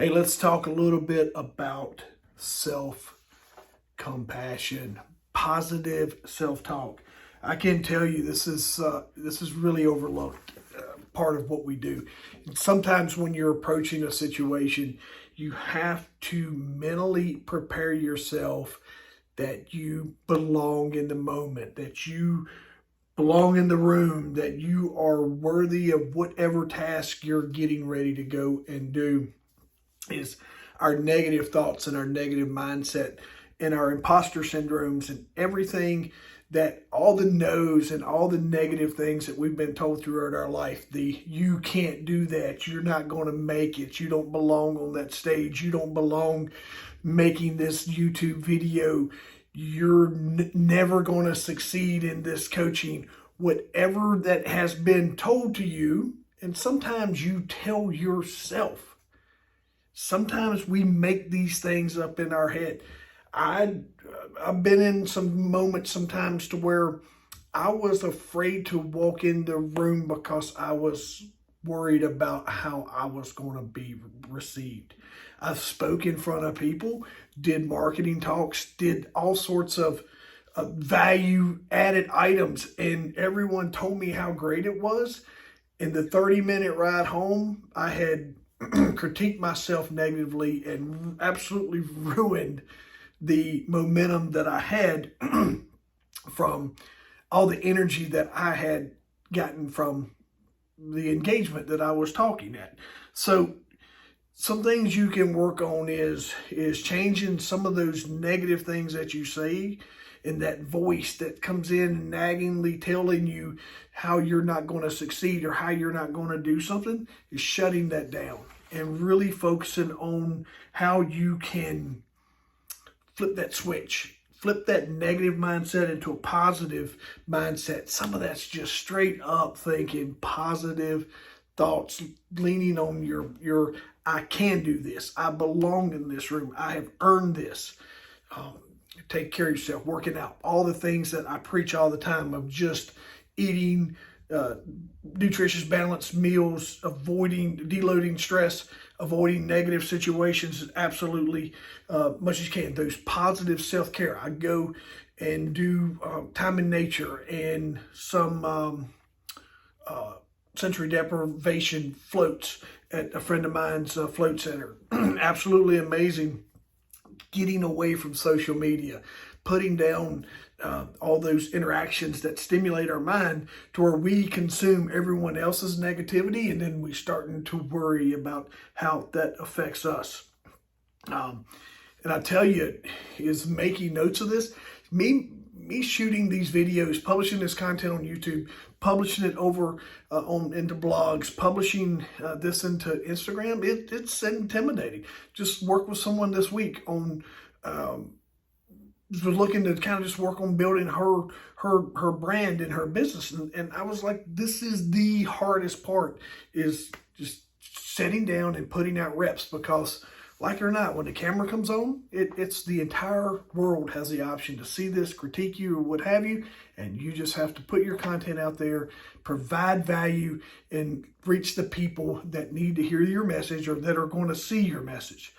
Hey, let's talk a little bit about self-compassion, positive self-talk. I can tell you this is really overlooked part of what we do. And sometimes when you're approaching a situation, you have to mentally prepare yourself that you belong in the moment, that you belong in the room, that you are worthy of whatever task you're getting ready to go and do. Is our negative thoughts and our negative mindset and our imposter syndromes and everything, that all the no's and all the negative things that we've been told throughout our life. The you can't do that, you're not going to make it, you don't belong on that stage, you don't belong making this YouTube video, you're never going to succeed in this coaching. Whatever that has been told to you, and sometimes you tell yourself. Sometimes we make these things up in our head. I've been in some moments sometimes to where I was afraid to walk in the room because I was worried about how I was going to be received. I've spoke in front of people, did marketing talks, did all sorts of value added items, and everyone told me how great it was. In the 30-minute ride home, I had critiqued myself negatively and absolutely ruined the momentum that I had from all the energy that I had gotten from the engagement that I was talking at. So some things you can work on is changing some of those negative things that you say, and that voice that comes in naggingly telling you how you're not going to succeed or how you're not going to do something, is shutting that down and really focusing on how you can flip that switch, flip that negative mindset into a positive mindset. Some of that's just straight up thinking positive thoughts, leaning on your I can do this, I belong in this room, I have earned this. Take care of yourself, working out, all the things that I preach all the time of just eating nutritious, balanced meals, deloading stress, avoiding negative situations absolutely much as you can. Those positive self-care. I go and do time in nature and some sensory deprivation floats at a friend of mine's float center. Absolutely amazing. Getting away from social media, putting down all those interactions that stimulate our mind to where we consume everyone else's negativity, and then we starting to worry about how that affects us. And I tell you, is making notes of this, me shooting these videos, publishing this content on YouTube, publishing it over into blogs, publishing this into Instagram, it's intimidating. Just work with someone this week on was looking to kind of just work on building her brand and her business, and I was like, this is the hardest part, is just sitting down and putting out reps, because like it or not, when the camera comes on, it's the entire world has the option to see this, critique you, or what have you, and you just have to put your content out there, provide value, and reach the people that need to hear your message or that are going to see your message.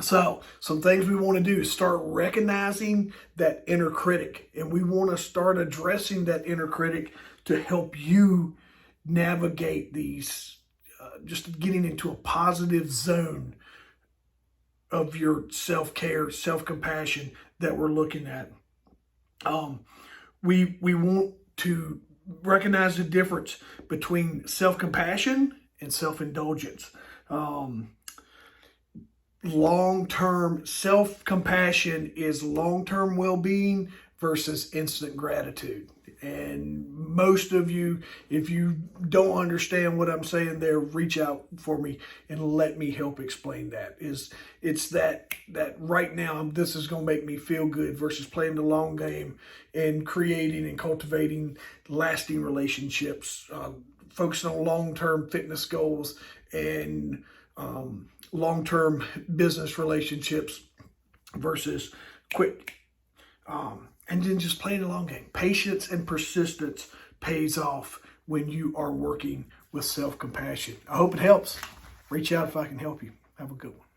So some things we want to do is start recognizing that inner critic, and we want to start addressing that inner critic to help you navigate these, just getting into a positive zone of your self-care, self-compassion that we're looking at. We want to recognize the difference between self-compassion and self-indulgence. Long-term self-compassion is long-term well-being versus instant gratitude. And most of you, if you don't understand what I'm saying there, reach out for me and let me help explain that. It's that right now, this is going to make me feel good versus playing the long game and creating and cultivating lasting relationships, focusing on long-term fitness goals and long-term business relationships versus quick. And then just playing the long game. Patience and persistence pays off when you are working with self-compassion. I hope it helps. Reach out if I can help you. Have a good one.